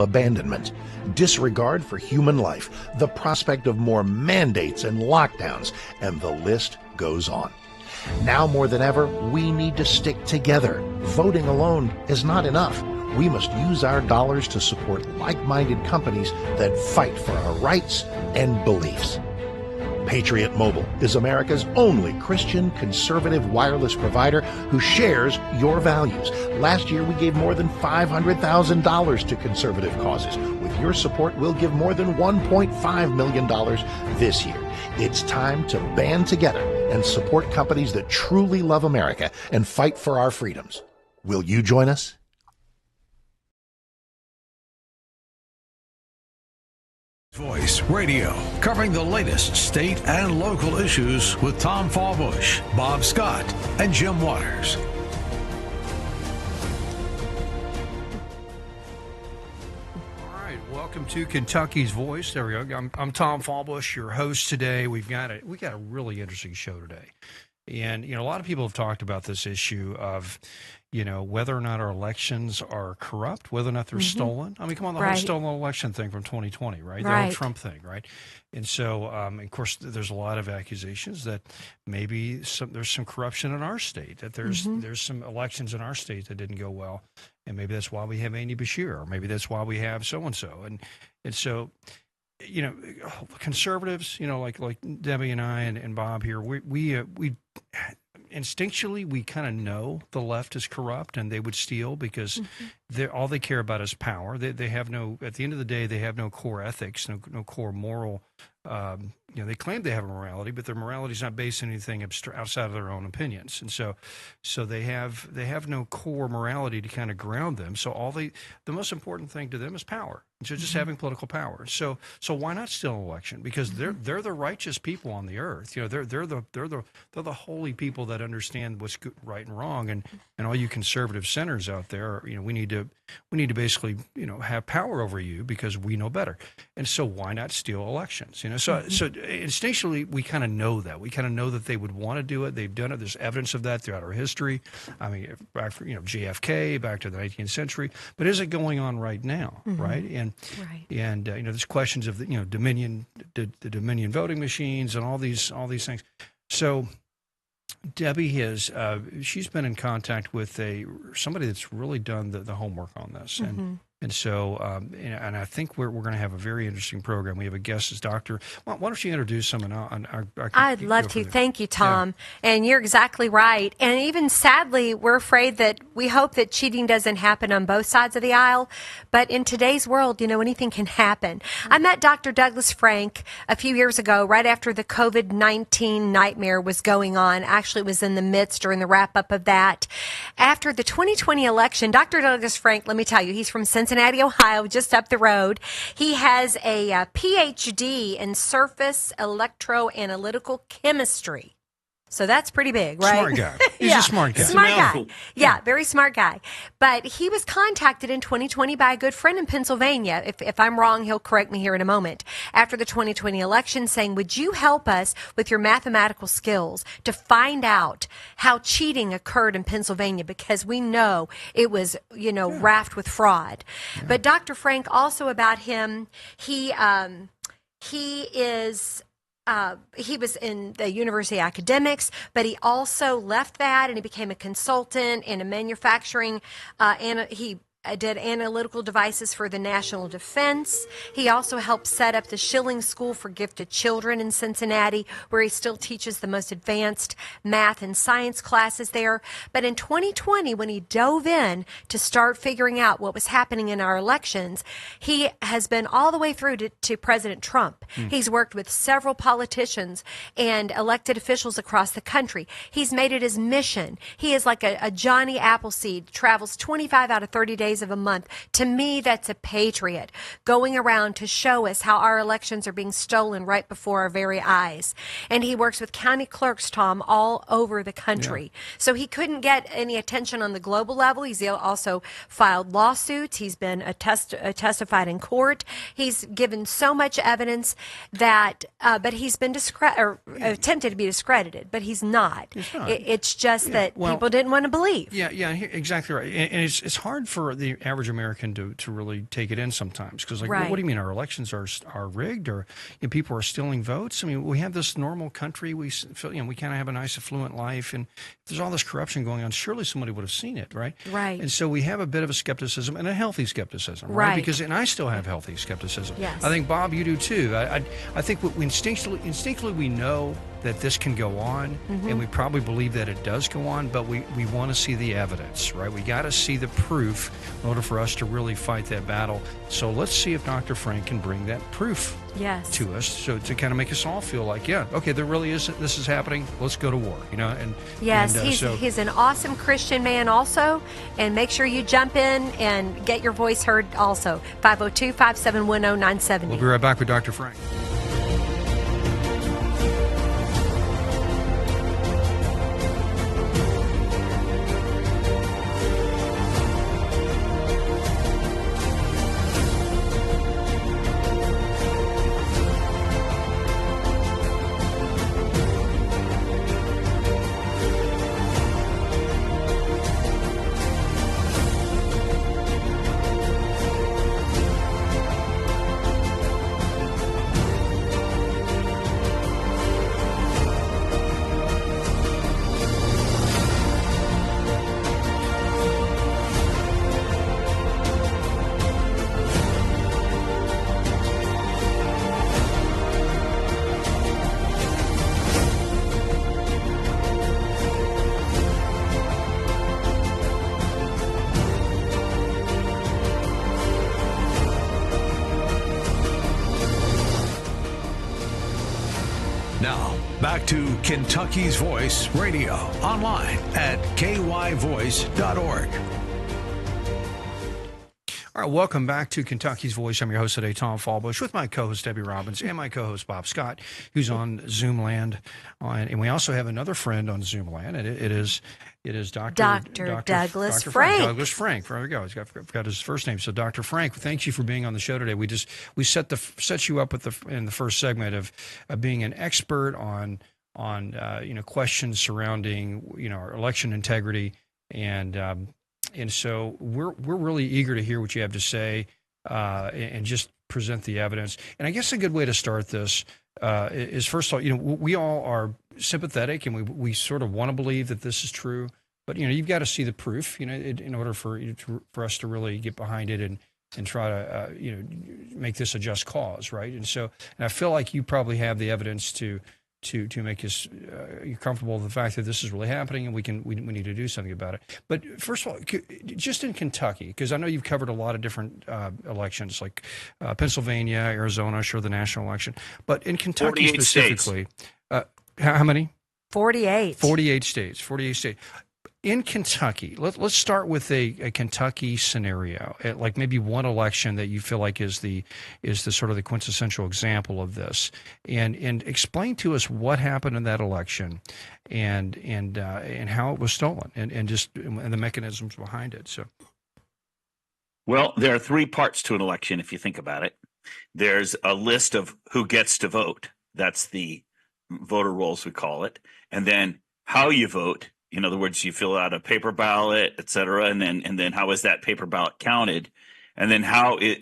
abandonment, disregard for human life, the prospect of more mandates and lockdowns, and the list goes on. Now more than ever, we need to stick together. Voting alone is not enough. We must use our dollars to support like-minded companies that fight for our rights and beliefs. Patriot Mobile is America's only Christian conservative wireless provider who shares your values. Last year, we gave more than $500,000 to conservative causes. With your support, we'll give more than $1.5 million this year. It's time to band together and support companies that truly love America and fight for our freedoms. Will you join us? Voice Radio, covering the latest state and local issues with Tom Fallbush, Bob Scott, and Jim Waters. All right, welcome to Kentucky's Voice. There we go. I'm Tom Fallbush, your host today. We got a really interesting show today. And, a lot of people have talked about this issue of, whether or not our elections are corrupt, whether or not they're stolen. I mean, come on, the whole stolen election thing from 2020, right? The whole Trump thing, right? And so, of course, there's a lot of accusations that maybe there's some corruption in our state, that there's some elections in our state that didn't go well. And maybe that's why we have Andy Bashir, or maybe that's why we have so-and-so. And so, conservatives, like Debbie and I and Bob here, we instinctually we kind of know the left is corrupt and they would steal because all they care about is power. They have no, at the end of the day, they have no core ethics, no core moral. They claim they have a morality, but their morality is not based on anything outside of their own opinions, and so they have no core morality to kind of ground them. So the most important thing to them is power. So just having political power. So why not steal an election? Because they're the righteous people on the earth. They're the holy people that understand what's good, right and wrong. And all you conservative sinners out there, we need to basically have power over you because we know better. And so why not steal elections? So instinctually we kind of know that. We kind of know that they would want to do it. They've done it. There's evidence of that throughout our history. I mean, back for JFK, back to the 19th century. But is it going on right now? Right? And there's questions of the Dominion, the Dominion voting machines, and all these things. So Debbie she's been in contact with somebody that's really done the homework on this, and so and I think we're going to have a very interesting program. We have a guest as Dr. Why don't you introduce them? I'd love to. Thank you, Tom. Yeah. And you're exactly right. And even sadly, we're afraid that we hope that cheating doesn't happen on both sides of the aisle. But in today's world, anything can happen. I met Dr. Douglas Frank a few years ago, right after the COVID-19 nightmare was going on. Actually, it was in the midst or in the wrap-up of that. After the 2020 election, Dr. Douglas Frank, let me tell you, he's from Cincinnati, Ohio, just up the road. He has a PhD in surface electroanalytical chemistry. So that's pretty big, right? Smart guy. He's a smart guy. Smart guy. Yeah, very smart guy. But he was contacted in 2020 by a good friend in Pennsylvania. If I'm wrong, he'll correct me here in a moment. After the 2020 election, saying, would you help us with your mathematical skills to find out how cheating occurred in Pennsylvania? Because we know it was, raft with fraud. Yeah. But Dr. Frank, also about him, he was in the university academics, but he also left that and he became a consultant in a manufacturing, and he did analytical devices for the national defense. He also helped set up the Schilling School for Gifted Children in Cincinnati, where he still teaches the most advanced math and science classes there. But in 2020, when he dove in to start figuring out what was happening in our elections, he has been all the way through to President Trump. He's worked with several politicians and elected officials across the country. He's made it his mission. He is like a Johnny Appleseed, travels 25 out of 30 days of a month. To me, that's a patriot going around to show us how our elections are being stolen right before our very eyes. And he works with county clerks, Tom, all over the country. Yeah. So he couldn't get any attention on the global level. He's also filed lawsuits. He's been testified in court. He's given so much evidence that, but he's been attempted to be discredited, but he's not. It's just that people didn't want to believe. Yeah, exactly right. And it's hard for the average American to really take it in sometimes, because like, Right. what do you mean our elections are rigged, or people are stealing votes? I mean, we have this normal country. We feel, we kind of have a nice affluent life, and if there's all this corruption going on, surely somebody would have seen it, right? Right. And so we have a bit of a skepticism, and a healthy skepticism, right? Right. Because, and I still have healthy skepticism. Yes. I think, Bob, you do too. I think we instinctually we know that this can go on, and we probably believe that it does go on, but we want to see the evidence, right? We got to see the proof in order for us to really fight that battle. So let's see if Dr. Frank can bring that proof Yes. to us, so to kind of make us all feel like, yeah, okay, there really is, this is happening. Let's go to war, And Yes, and, he's an awesome Christian man also, and make sure you jump in and get your voice heard also. 502-571-0970. we'll be right back with Dr. Frank. Now, back to Kentucky's Voice Radio, online at kyvoice.org. All right, welcome back to Kentucky's Voice. I'm your host today, Tom Fallbush, with my co-host Debbie Robbins and my co-host Bob Scott, who's on Zoomland. And we also have another friend on Zoomland, and it is Dr. Douglas Dr. Frank. Douglas Frank. There we go. He's got his first name. So, Dr. Frank, thank you for being on the show today. We set you up in the first segment of being an expert on questions surrounding our election integrity, and so we're really eager to hear what you have to say, and just present the evidence. And I guess a good way to start this is, first of all, we all are sympathetic, and we sort of want to believe that this is true. But you've got to see the proof, in order for us to really get behind it and try to make this a just cause, right? And I feel like you probably have the evidence to make us you're comfortable with the fact that this is really happening, and we need to do something about it. But first of all, just in Kentucky, because I know you've covered a lot of different elections, like Pennsylvania, Arizona, sure, the national election, but in Kentucky specifically, how many? 48. 48 states. 48 states. In Kentucky, let's start with a Kentucky scenario, like maybe one election that you feel like is the sort of the quintessential example of this, and explain to us what happened in that election, and how it was stolen, and the mechanisms behind it. So, well, there are three parts to an election if you think about it. There's a list of who gets to vote. That's the voter rolls, we call it, and then how you vote. In other words, you fill out a paper ballot, et cetera, and then how is that paper ballot counted? And then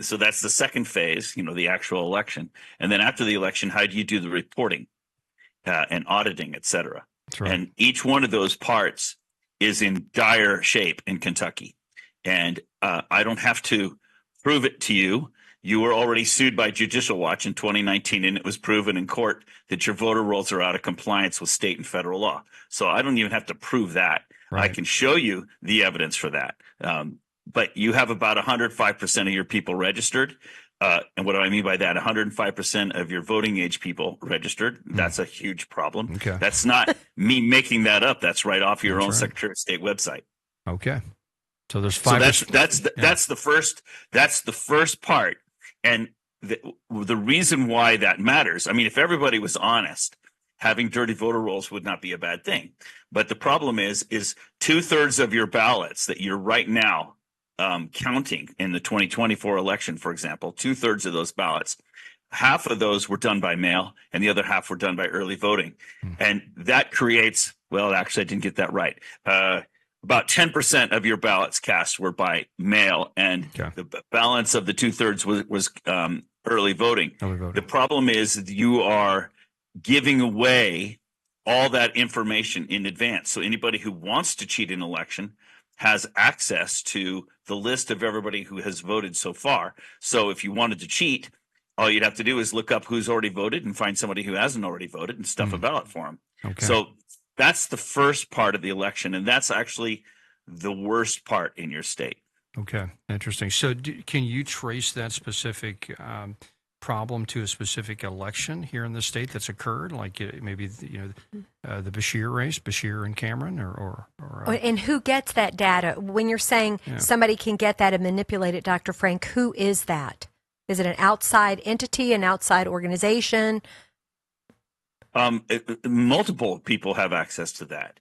so that's the second phase, the actual election. And then after the election, how do you do the reporting and auditing, et cetera? That's right. And each one of those parts is in dire shape in Kentucky. And I don't have to prove it to you. You were already sued by Judicial Watch in 2019, and it was proven in court that your voter rolls are out of compliance with state and federal law. So I don't even have to prove that. Right. I can show you the evidence for that. But you have about 105% of your people registered. And what do I mean by that? 105% of your voting age people registered. That's a huge problem. Okay. That's not me making that up. That's right off your own right. Secretary of State website. Okay. So there's 5%. So that's the first part. And the reason why that matters, I mean, if everybody was honest, having dirty voter rolls would not be a bad thing. But the problem is 2/3 of your ballots that you're right now counting in the 2024 election, for example, 2/3 of those ballots, half of those were done by mail and the other half were done by early voting. And that creates, well, actually, I didn't get that right. about 10% of your ballots cast were by mail, and the balance of the 2/3 was early voting. The problem is that you are giving away all that information in advance. So anybody who wants to cheat an election has access to the list of everybody who has voted so far. So if you wanted to cheat, all you'd have to do is look up who's already voted and find somebody who hasn't already voted and stuff a ballot for them. So that's the first part of the election, and that's actually the worst part in your state. Okay, interesting. So can you trace that specific problem to a specific election here in the state that's occurred, like maybe the Beshear race, Beshear and Cameron, and who gets that data? When you're saying somebody can get that and manipulate it, Dr. Frank, who is that? Is it an outside entity, an outside organization? Multiple people have access to that.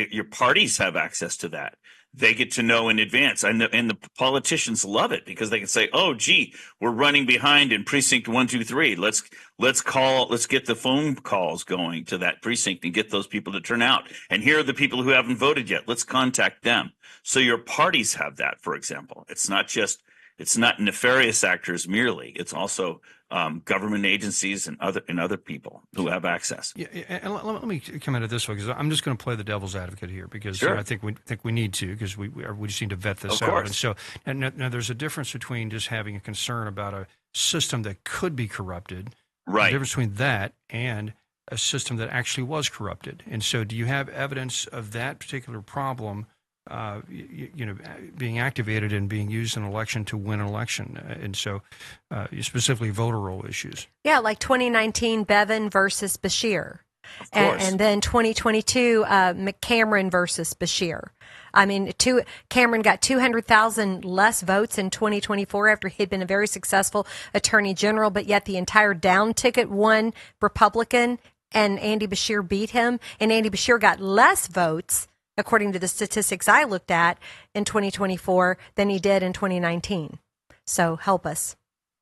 Your parties have access to that. They get to know in advance, and the politicians love it because they can say, "Oh, gee, we're running behind in precinct 1, 2, 3. Let's get the phone calls going to that precinct and get those people to turn out. And here are the people who haven't voted yet. Let's contact them." So your parties have that, for example. It's not nefarious actors merely. It's also government agencies and other people who have access. Yeah, and let me come at it this way, because I'm just going to play the devil's advocate here, because I think we need to, because we just need to vet this out. And so now there's a difference between just having a concern about a system that could be corrupted. Right. The difference between that and a system that actually was corrupted. And so, do you have evidence of that particular problem? Being activated and being used in an election to win an election, and so specifically voter roll issues. Yeah, like 2019 Bevin versus Beshear, and then 2022 McCameron versus Beshear. I mean, Cameron got 200,000 less votes in 2024 after he'd been a very successful attorney general, but yet the entire down ticket won Republican, and Andy Beshear beat him, and Andy Beshear got less votes, according to the statistics I looked at, in 2024 than he did in 2019. So help us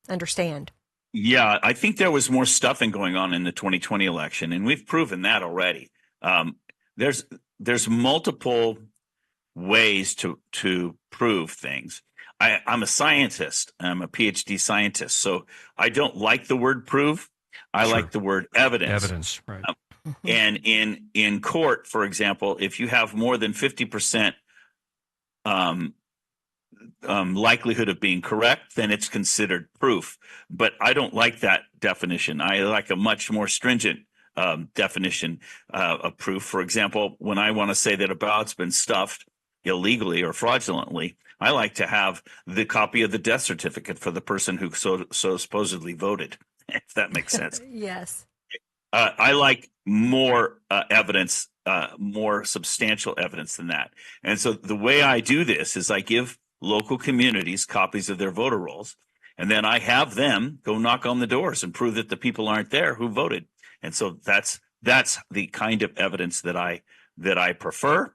understand. Yeah, I think there was more stuffing going on in the 2020 election, and we've proven that already. There's multiple ways to prove things. I'm a scientist. I'm a PhD scientist, so I don't like the word prove. I like the word evidence. Evidence, right. And in court, for example, if you have more than 50% likelihood of being correct, then it's considered proof. But I don't like that definition. I like a much more stringent definition of proof. For example, when I want to say that a ballot's been stuffed illegally or fraudulently, I like to have the copy of the death certificate for the person who so supposedly voted, if that makes sense. Yes. I like more evidence, more substantial evidence than that. And so the way I do this is I give local communities copies of their voter rolls, and then I have them go knock on the doors and prove that the people aren't there who voted. And so that's the kind of evidence that I prefer.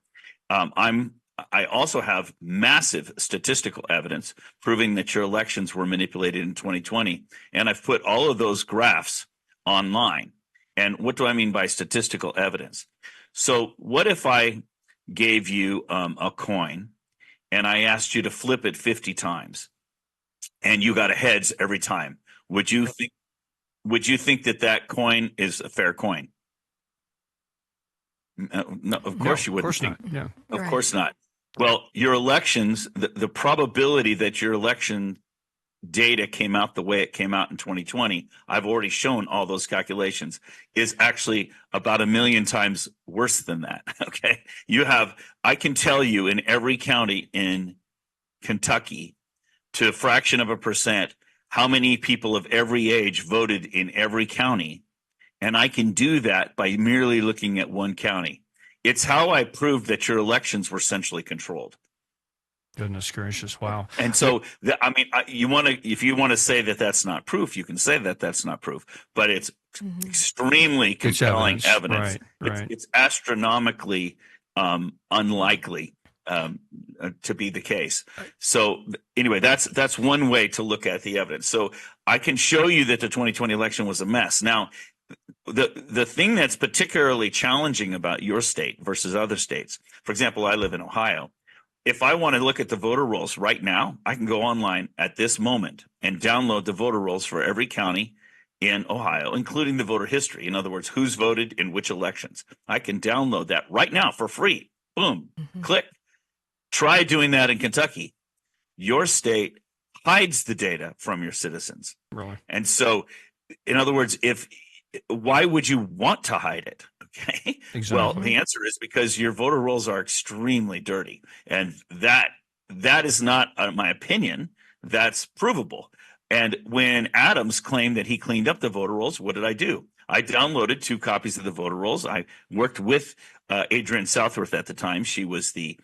I also have massive statistical evidence proving that your elections were manipulated in 2020, and I've put all of those graphs online. And what do I mean by statistical evidence? So what if I gave you a coin and I asked you to flip it 50 times and you got a heads every time? Would you think that coin is a fair coin? No, of course you wouldn't. Of course not. Yeah. Of course not. Well, your elections, the probability that your election data came out the way it came out in 2020, I've already shown all those calculations, is actually about 1 million times worse than that. Okay. I can tell you in every county in Kentucky, to a fraction of a percent, how many people of every age voted in every county. And I can do that by merely looking at one county. It's how I proved that your elections were centrally controlled. Goodness gracious! Wow. And so, if you want to say that that's not proof, you can say that that's not proof. But it's extremely compelling evidence. Right. It's astronomically unlikely to be the case. So anyway, that's one way to look at the evidence. So I can show you that the 2020 election was a mess. Now, the thing that's particularly challenging about your state versus other states, for example, I live in Ohio. If I want to look at the voter rolls right now, I can go online at this moment and download the voter rolls for every county in Ohio, including the voter history. In other words, who's voted in which elections. I can download that right now for free. Boom, click. Try doing that in Kentucky. Your state hides the data from your citizens. Really? And so, in other words, why would you want to hide it? Okay. Exactly. Well, the answer is because your voter rolls are extremely dirty, and that is not my opinion. That's provable. And when Adams claimed that he cleaned up the voter rolls, what did I do? I downloaded 2 copies of the voter rolls. I worked with Adrienne Southworth at the time. She was the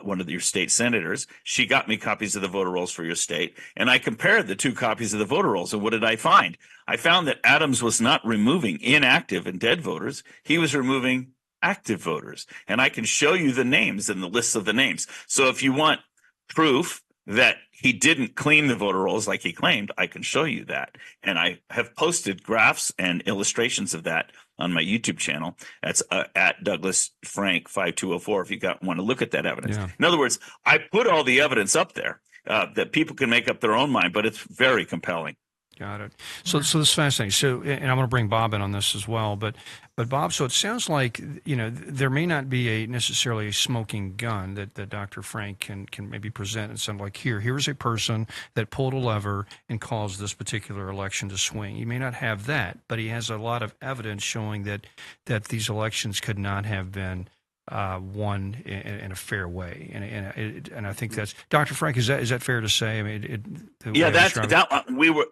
one of your state senators. She got me copies of the voter rolls for your state, and I compared the 2 copies of the voter rolls. And what did I find? I found that Adams was not removing inactive and dead voters. He was removing active voters. And I can show you the names and the lists of the names. So if you want proof that he didn't clean the voter rolls like he claimed, I can show you that. And I have posted graphs and illustrations of that on my YouTube channel. That's at Douglas Frank 5204 if you want to look at that evidence. Yeah. In other words, I put all the evidence up there that people can make up their own mind, but it's very compelling. Got it. So this is fascinating. So, and I'm going to bring Bob in on this as well. But Bob, so it sounds like, there may not be necessarily a smoking gun that Dr. Frank can maybe present and sound like, here's a person that pulled a lever and caused this particular election to swing. He may not have that, but he has a lot of evidence showing that these elections could not have been won in a fair way, and I think that's Dr. Frank. Is that fair to say? I mean,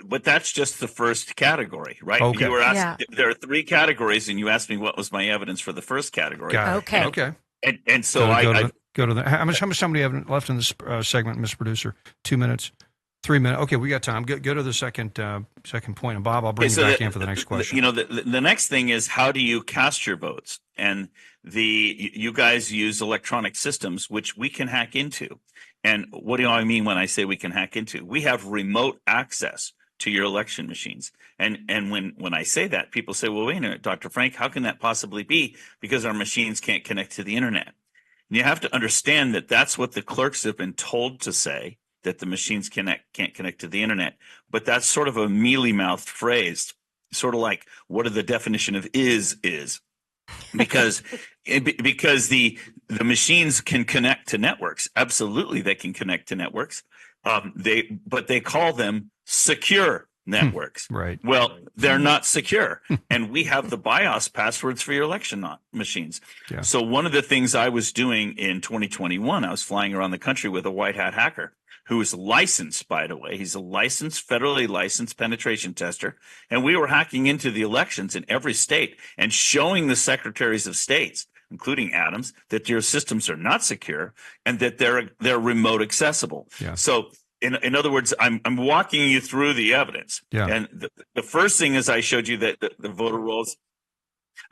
but that's just the first category, right? Okay. You were asking, there are 3 categories, and you asked me what was my evidence for the first category. Okay. And so go to the how much time do you have left in this segment, Mr. Producer? 2 minutes. 3 minutes. Okay, we got time. Go to the second point, and Bob, I'll bring you back in for the next question. The next thing is, how do you cast your votes? And you guys use electronic systems, which we can hack into. And what do I mean when I say we can hack into? We have remote access to your election machines. And when I say that, people say, well, wait a minute, Dr. Frank, how can that possibly be? Because our machines can't connect to the internet. And you have to understand that that's what the clerks have been told to say, that the machines can't connect to the internet. But that's sort of a mealy-mouthed phrase, sort of like, what are the definition of is? Because the machines can connect to networks. Absolutely, they can connect to networks. But they call them secure networks. Right. Well, they're not secure. And we have the BIOS passwords for your election machines. Yeah. So one of the things I was doing in 2021, I was flying around the country with a white hat hacker who is licensed, by the way. He's a federally licensed penetration tester. And we were hacking into the elections in every state and showing the secretaries of states, including Adams, that your systems are not secure and that they're remote accessible. Yeah. So in other words, I'm walking you through the evidence. Yeah. And the first thing is I showed you that the voter rolls.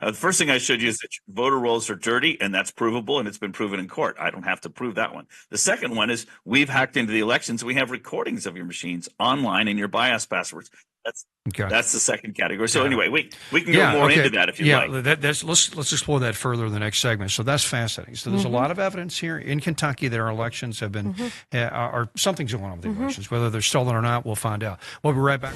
The first thing I showed you is that voter rolls are dirty, and that's provable, and it's been proven in court. I don't have to prove that one. The second one is we've hacked into the elections. We have recordings of your machines online and your BIOS passwords. That's the second category. So anyway, we can go more into that if you like. Let's explore that further in the next segment. So that's fascinating. So there's a lot of evidence here in Kentucky that our elections have been, or something's going on with the elections. Whether they're stolen or not, we'll find out. We'll be right back.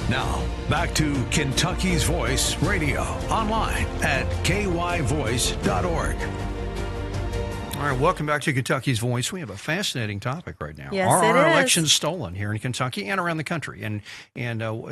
Now, back to Kentucky's Voice Radio, online at kyvoice.org. All right, welcome back to Kentucky's Voice. We have a fascinating topic right now. Yes, Are it our is. elections stolen here in Kentucky and around the country? And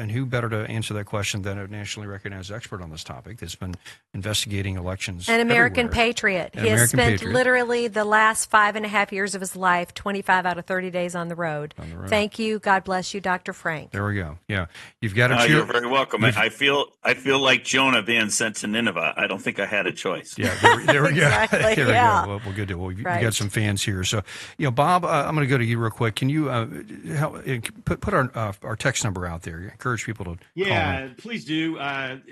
who better to answer that question than a nationally recognized expert on this topic that's been investigating elections? An American everywhere. patriot. An He has American spent patriot. literally the last 5.5 years of his life, 25 out of 30 days on the road. Thank you. God bless you, Dr. Frank. There we go. Yeah, you've got a few. You're very welcome. I feel like Jonah being sent to Nineveh. I don't think I had a choce. Yeah, there we go. Exactly, There yeah. we go. Well, good deal. Well, you Right. got some fans here. So, Bob, I'm going to go to you real quick. Can you help put our text number out there? Encourage people to call in. Please do.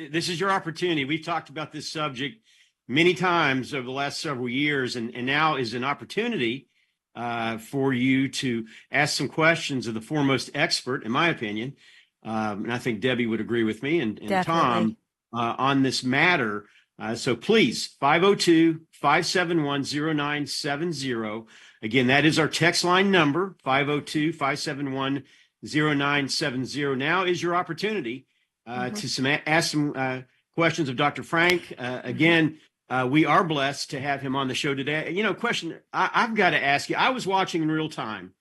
This is your opportunity. We've talked about this subject many times over the last several years, and now is an opportunity for you to ask some questions of the foremost expert, in my opinion. And I think Debbie would agree with me and Tom on this matter. So please, 502-571-0970. Again, that is our text line number, 502-571-0970. Now is your opportunity to ask some questions of Dr. Frank. Again, we are blessed to have him on the show today. You know, question I've got to ask you. I was watching in real time,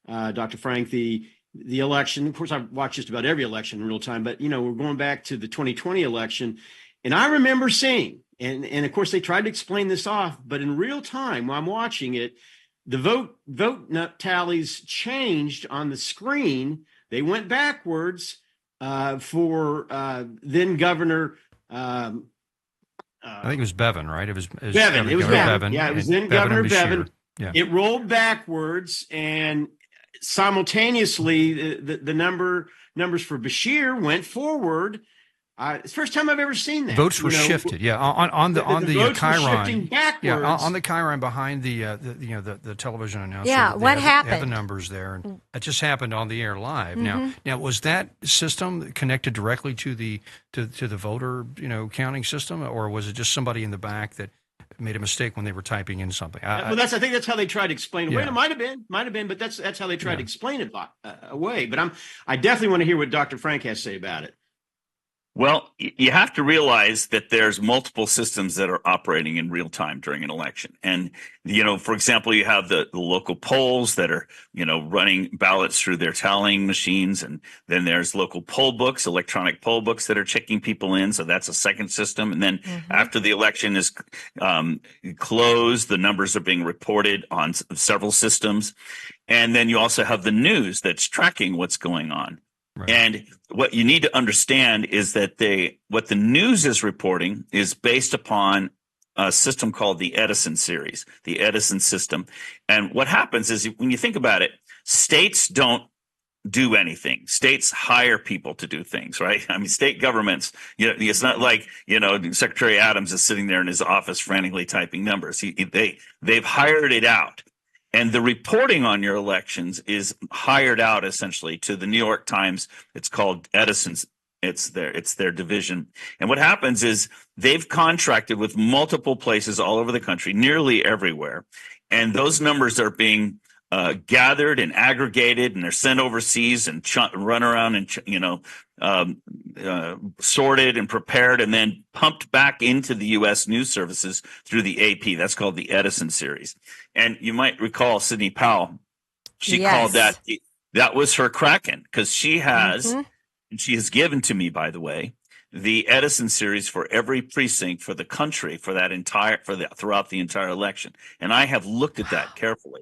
Dr. Frank, the election. Of course, I've watched just about every election in real time, but, we're going back to the 2020 election. And I remember seeing, and of course, they tried to explain this off, but in real time, while I'm watching it, the vote tallies changed on the screen. They went backwards for then Governor. I think it was Bevin, right? It was Bevin. It was Bevin. Yeah, it was then Governor Bevin. Yeah. It rolled backwards, and simultaneously, the numbers for Bashir went forward. It's the first time I've ever seen that. Votes were shifted, on the votes Chiron, were shifting backwards. on the Chiron behind the television announcer. Yeah, what They have the happened? numbers there, and it just happened on the air live. Now was that system connected directly to the voter counting system, or was it just somebody in the back that made a mistake when they were typing in something? I think that's how they tried to explain it. Yeah. Well, it might have been, but that's how they tried to explain it away. But I definitely want to hear what Dr. Frank has to say about it. Well, you have to realize that there's multiple systems that are operating in real time during an election. And, for example, you have the local polls that are, running ballots through their tallying machines. And then there's local poll books, electronic poll books that are checking people in. So that's a second system. And then after the election is closed, the numbers are being reported on several systems. And then you also have the news that's tracking what's going on. Right. And what you need to understand is that what the news is reporting is based upon a system called the Edison series, the Edison system. And what happens is when you think about it, states don't do anything. States hire people to do things, right? I mean, state governments, it's not like, Secretary Adams is sitting there in his office frantically typing numbers. They've hired it out. And the reporting on your elections is hired out essentially to the New York Times. It's called Edison's. It's their division. And what happens is they've contracted with multiple places all over the country, nearly everywhere. And those numbers are being gathered and aggregated, and they're sent overseas and run around and, sorted and prepared and then pumped back into the U.S. news services through the AP. That's called the Edison series. And you might recall Sidney Powell. She called that was her Kraken, because she has given to me, by the way, the Edison series for every precinct for the country throughout the entire election. And I have looked at that carefully.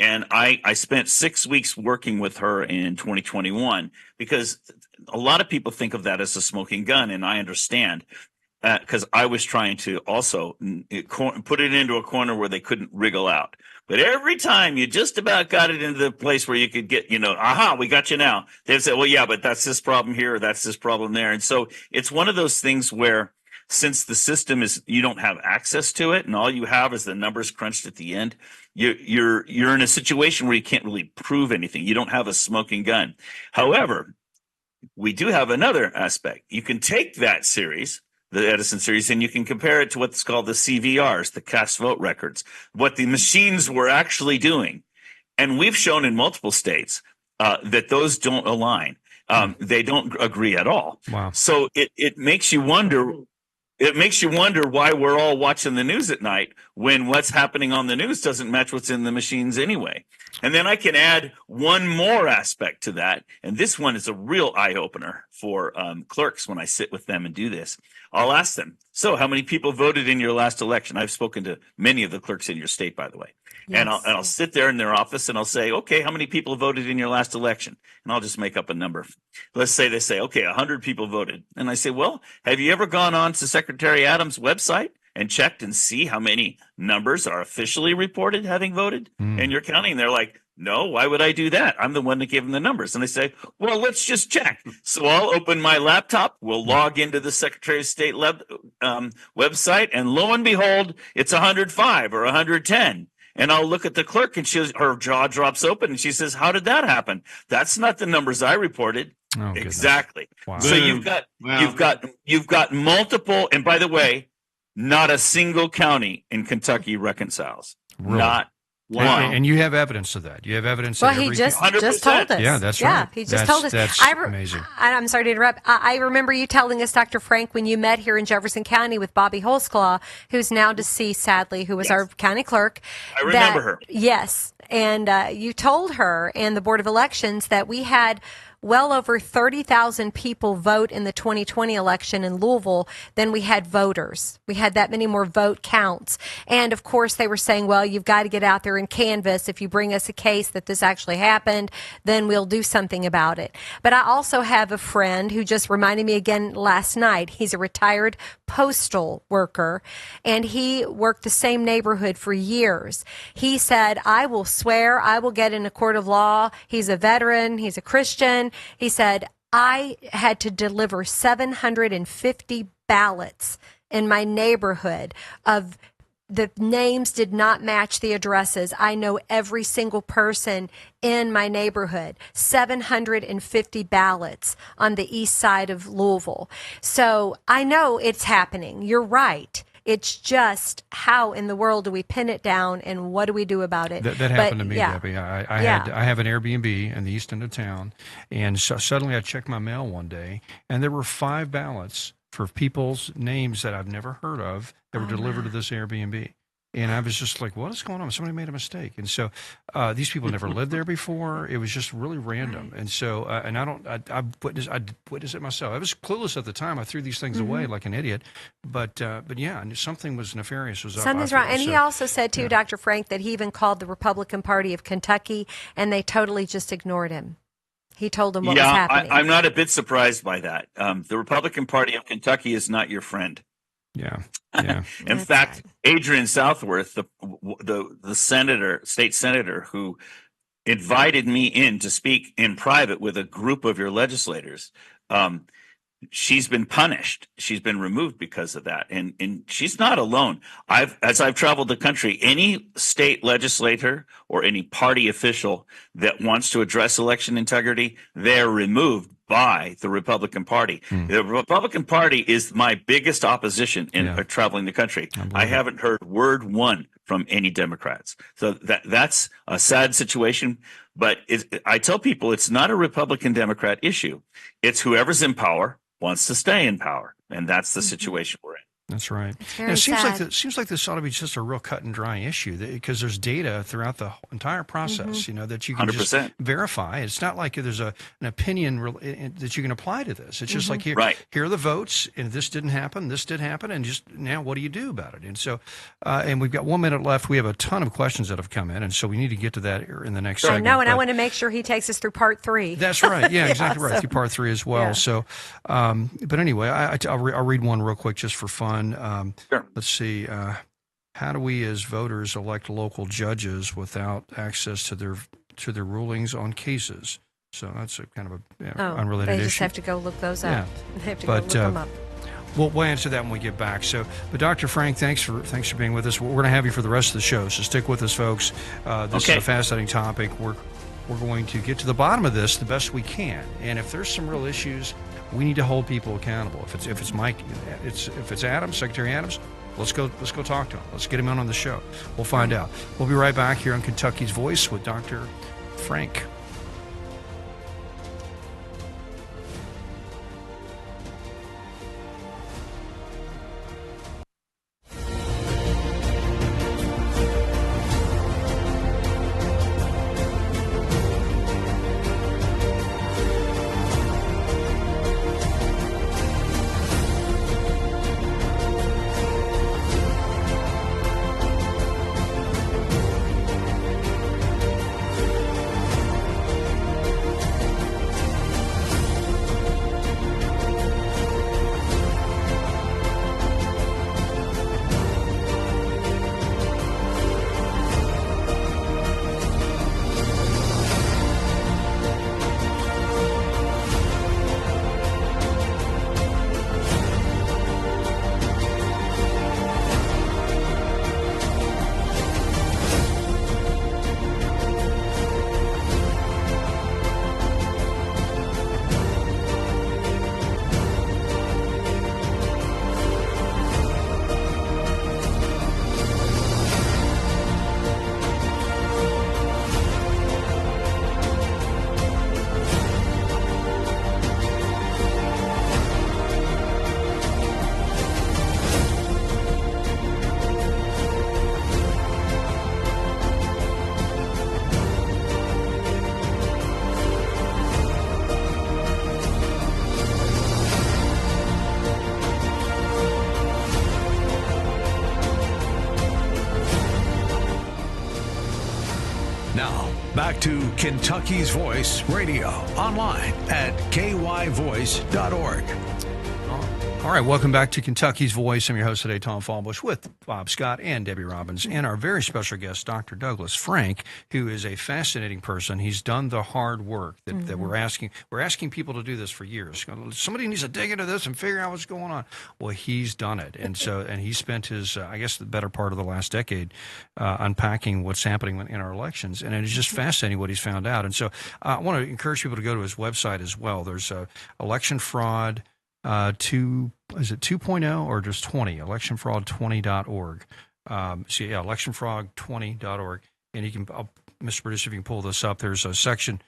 And I spent 6 weeks working with her in 2021, because a lot of people think of that as a smoking gun. And I understand, because I was trying to also put it into a corner where they couldn't wriggle out. But every time you just about got it into the place where you could get, we got you now. They'd say, well, yeah, but that's this problem here, or that's this problem there. And so it's one of those things where, since the system you don't have access to it, and all you have is the numbers crunched at the end, you're in a situation where you can't really prove anything. You don't have a smoking gun. However, we do have another aspect. You can take that series, the Edison series, and you can compare it to what's called the CVRs, the cast vote records, what the machines were actually doing. And we've shown in multiple states that those don't align. They don't agree at all. Wow. So it makes you wonder. It makes you wonder why we're all watching the news at night when what's happening on the news doesn't match what's in the machines anyway. And then I can add one more aspect to that. And this one is a real eye opener for clerks when I sit with them and do this. I'll ask them, so how many people voted in your last election? I've spoken to many of the clerks in your state, by the way. Yes. And I'll sit there in their office and I'll say, okay, how many people voted in your last election? And I'll just make up a number. Let's say they say, okay, 100 people voted. And I say, well, have you ever gone on to Secretary Adams' website and checked and see how many numbers are officially reported having voted in your county? And they're like, no, why would I do that? I'm the one that gave them the numbers. And they say, well, let's just check. So I'll open my laptop. We'll log into the Secretary of State website. And lo and behold, it's 105 or 110. And I'll look at the clerk and her jaw drops open and she says, how did that happen? That's not the numbers I reported. Oh, exactly. Wow. So you've got multiple. And by the way, not a single county in Kentucky reconciles. Really? Not one. And you have evidence of that. You have evidence. Well, that he just told us. Yeah, that's right. Yeah, he just told us. That's amazing. I'm sorry to interrupt. I remember you telling us, Dr. Frank, when you met here in Jefferson County with Bobby Holzclaw, who's now deceased, sadly, who was our county clerk. I remember her. Yes. And you told her and the Board of Elections that we had well over 30,000 people vote in the 2020 election in Louisville than we had voters. We had that many more vote counts. And of course, they were saying, well, you've got to get out there and canvass. If you bring us a case that this actually happened, then we'll do something about it. But I also have a friend who just reminded me again last night. He's a retired postal worker, and he worked the same neighborhood for years. He said, I will swear I will get in a court of law. He's a veteran. He's a Christian. He said, I had to deliver 750 ballots in my neighborhood of the names did not match the addresses. I know every single person in my neighborhood. 750 ballots on the east side of Louisville. So I know it's happening. You're right. It's just how in the world do we pin it down and what do we do about it? That happened to me, Debbie. I have an Airbnb in the east end of town, and so suddenly I checked my mail one day, and there were 5 ballots for people's names that I've never heard of that were delivered to this Airbnb. And I was just like, what is going on? Somebody made a mistake. And so these people never lived there before. It was just really random. And so, I witnessed it myself. I was clueless at the time. I threw these things away like an idiot. But yeah, something was nefarious. Something's wrong. And he also said, too, Dr. Frank, that he even called the Republican Party of Kentucky, and they totally just ignored him. He told them what was happening. I'm not a bit surprised by that. The Republican Party of Kentucky is not your friend. Yeah. In fact, Adrian Southworth, the state senator who invited me in to speak in private with a group of your legislators, she's been punished. She's been removed because of that. And she's not alone. As I've traveled the country, any state legislator or any party official that wants to address election integrity, they're removed by the Republican Party. The Republican Party is my biggest opposition in traveling the country. I haven't heard word one from any Democrats. So that's a sad situation. But I tell people it's not a Republican-Democrat issue. It's whoever's in power wants to stay in power. And that's the situation we're in. That's right. Very it seems sad. seems like this ought to be just a real cut and dry issue because there's data throughout the entire process, that you can 100%. just verify. It's not like there's an opinion that you can apply to this. It's just like here are the votes, and this didn't happen, this did happen, and just now what do you do about it? And so, and we've got 1 minute left. We have a ton of questions that have come in, and so we need to get to that in the next segment. I know, and I want to make sure he takes us through part 3. That's right. Yeah, exactly right. Through part 3 as well. Yeah. So, but anyway, I'll read one real quick just for fun. Sure. Let's see. How do we as voters elect local judges without access to their rulings on cases? So that's a kind of a unrelated issue. They just have to go look those up. Yeah. They have to go look them up. We'll answer that when we get back. So, but Dr. Frank, thanks for being with us. We're going to have you for the rest of the show, so stick with us, folks. This is a fascinating topic. We're going to get to the bottom of this the best we can, and if there's some real issues, we need to hold people accountable. If it's Mike, if it's Adams, Secretary Adams, let's go talk to him. Let's get him on the show. We'll find out. We'll be right back here on Kentucky's Voice with Dr. Frank. Back to Kentucky's Voice Radio, online at kyvoice.org. All right, welcome back to Kentucky's Voice. I'm your host today, Tom Fallbush, with Bob Scott and Debbie Robbins, and our very special guest, Dr. Douglas Frank, who is a fascinating person. He's done the hard work that we're asking. We're asking people to do this for years. Somebody needs to dig into this and figure out what's going on. Well, he's done it, and he spent his, I guess, the better part of the last decade unpacking what's happening in our elections, and it's just fascinating what he's found out. And so I want to encourage people to go to his website as well. There's election fraud. Is it 2.0 or just 20? Electionfraud20.org. So yeah, electionfraud20.org. And you can, Mr. Producer, if you can pull this up, there's a section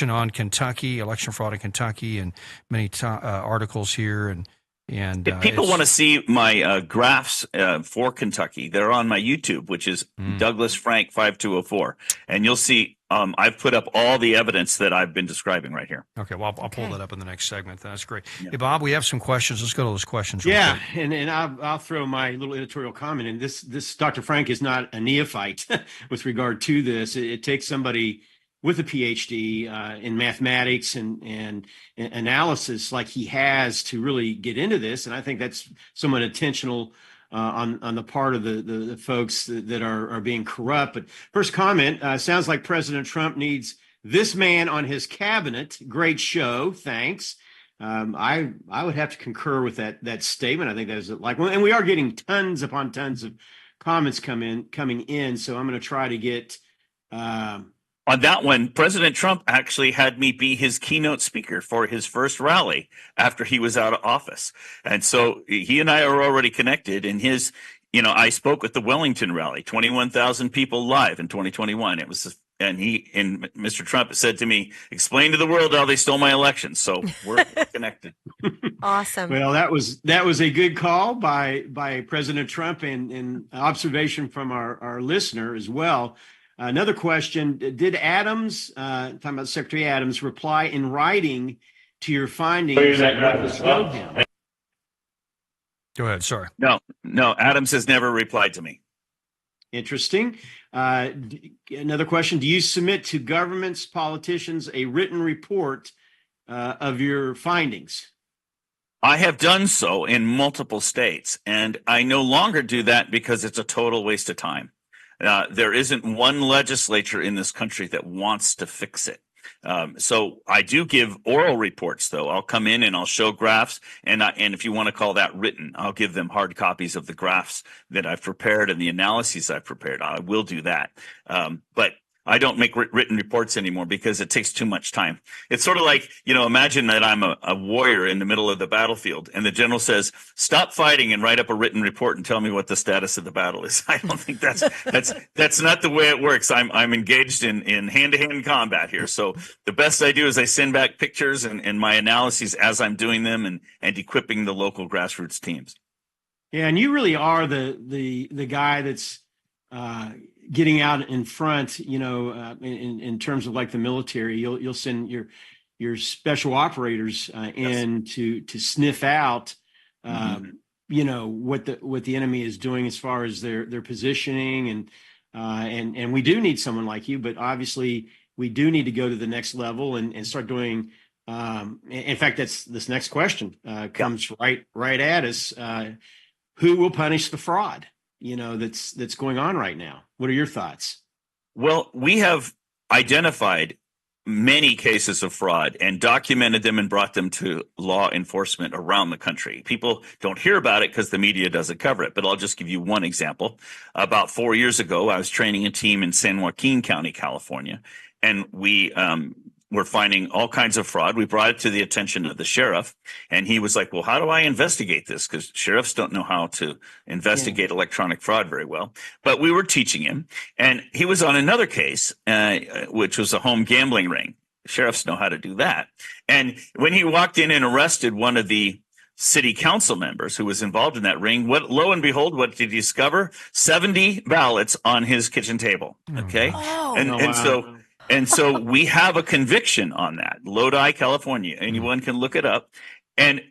on Kentucky, election fraud in Kentucky, and many articles here. And if people want to see my graphs for Kentucky, they're on my YouTube, which is Douglas Frank 5204, and you'll see I've put up all the evidence that I've been describing right here. Okay, well, I'll pull that up in the next segment. That's great. Yeah. Hey, Bob, we have some questions. Let's go to those questions. Yeah, and I'll throw my little editorial comment in. This Dr. Frank is not a neophyte with regard to this. It takes somebody with a PhD in mathematics and analysis like he has to really get into this. And I think that's somewhat intentional on the part of the folks that are being corrupt. But first comment, sounds like President Trump needs this man on his cabinet. Great show. Thanks. I would have to concur with that statement. I think that is and we are getting tons upon tons of comments coming in. So I'm going to try to get on that one. President Trump actually had me be his keynote speaker for his first rally after he was out of office. And so he and I are already connected. And I spoke at the Wellington rally, 21,000 people live in 2021. It was, and Mr. Trump said to me, explain to the world how they stole my election. So we're connected. Awesome. Well, that was a good call by President Trump and observation from our listener as well. Another question, did Adams, talking about Secretary Adams, reply in writing to your findings? Go ahead, sorry. No, Adams has never replied to me. Interesting. Another question, do you submit to governments, politicians, a written report of your findings? I have done so in multiple states, and I no longer do that because it's a total waste of time. There isn't one legislature in this country that wants to fix it. So I do give oral reports, though. I'll come in and I'll show graphs, and if you want to call that written, I'll give them hard copies of the graphs that I've prepared and the analyses I've prepared. I will do that. But I don't make written reports anymore because it takes too much time. It's sort of like, imagine that I'm a warrior in the middle of the battlefield and the general says, stop fighting and write up a written report and tell me what the status of the battle is. I don't think that's not the way it works. I'm engaged in hand-to-hand combat here. So the best I do is I send back pictures and my analyses as I'm doing them and equipping the local grassroots teams. Yeah, and you really are the guy that's getting out in front, in terms of like the military. You'll send your special operators in to sniff out, what the enemy is doing as far as their positioning, and we do need someone like you. But obviously, we do need to go to the next level and start doing. In fact, this next question comes right at us. Who will punish the fraud? That's going on right now. What are your thoughts? Well, we have identified many cases of fraud and documented them and brought them to law enforcement around the country. People don't hear about it because the media doesn't cover it, but I'll just give you one example. About 4 years ago, I was training a team in San Joaquin County, California, and we were finding all kinds of fraud. We brought it to the attention of the sheriff, and he was like, well, how do I investigate this? Because sheriffs don't know how to investigate electronic fraud very well. But we were teaching him, and he was on another case, which was a home gambling ring. Sheriffs know how to do that. And when he walked in and arrested one of the city council members who was involved in that ring, lo and behold, what did he discover? 70 ballots on his kitchen table. Okay. Oh. And so we have a conviction on that. Lodi, California. Anyone can look it up.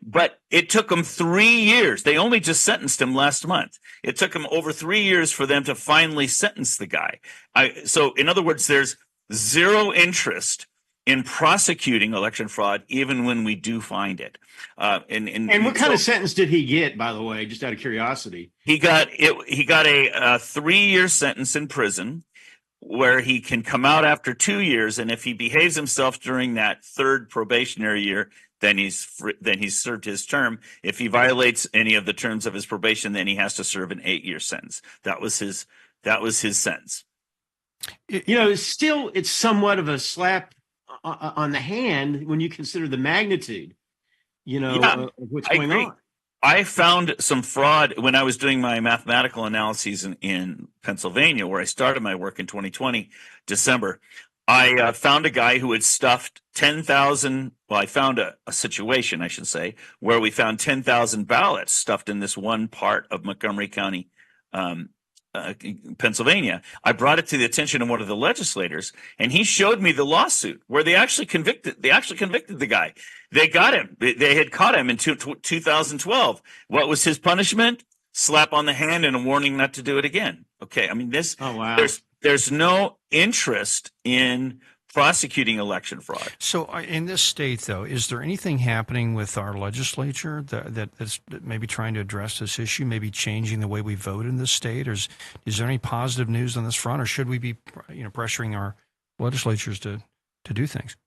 But it took them 3 years. They only just sentenced him last month. It took them over 3 years for them to finally sentence the guy. So in other words, there's zero interest in prosecuting election fraud, even when we do find it. And what kind of sentence did he get, by the way, just out of curiosity? He got a 3-year sentence in prison, where he can come out after 2 years, and if he behaves himself during that third probationary year, then he's served his term. If he violates any of the terms of his probation, then he has to serve an 8-year sentence. That was his sentence. Still, it's somewhat of a slap on the hand when you consider the magnitude, of what's going on. I found some fraud when I was doing my mathematical analyses in Pennsylvania, where I started my work in 2020, December. I found a guy who had stuffed 10,000. Well, I found a situation, I should say, where we found 10,000 ballots stuffed in this one part of Montgomery County, Pennsylvania. I brought it to the attention of one of the legislators, and he showed me the lawsuit where they actually convicted the guy. They got him. They had caught him in 2012. What was his punishment? Slap on the hand and a warning not to do it again. Okay. I mean, Oh, wow. There's no interest in prosecuting election fraud. So in this state, though, is there anything happening with our legislature that's maybe trying to address this issue, maybe changing the way we vote in this state? Or is there any positive news on this front, or should we be pressuring our legislatures to do things?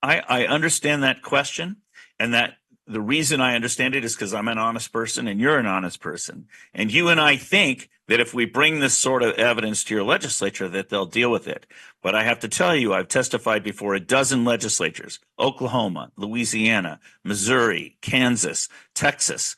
I understand that question, and that the reason I understand it is because I'm an honest person and you're an honest person. And you and I think that if we bring this sort of evidence to your legislature, that they'll deal with it. But I have to tell you, I've testified before a dozen legislatures, Oklahoma, Louisiana, Missouri, Kansas, Texas.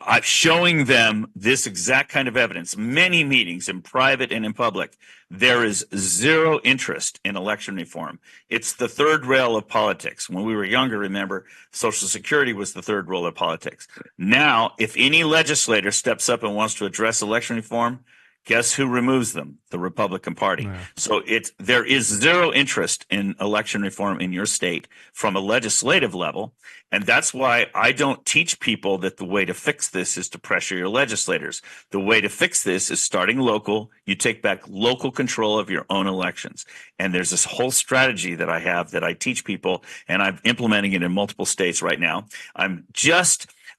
I'm showing them this exact kind of evidence, many meetings in private and in public. There is zero interest in election reform. It's the third rail of politics. When we were younger, remember, Social Security was the third rail of politics. Now, if any legislator steps up and wants to address election reform, guess who removes them? The Republican Party. Yeah. So there is zero interest in election reform in your state from a legislative level. And that's why I don't teach people that the way to fix this is to pressure your legislators. The way to fix this is starting local. You take back local control of your own elections. And there's this whole strategy that I have that I teach people, and I'm implementing it in multiple states right now.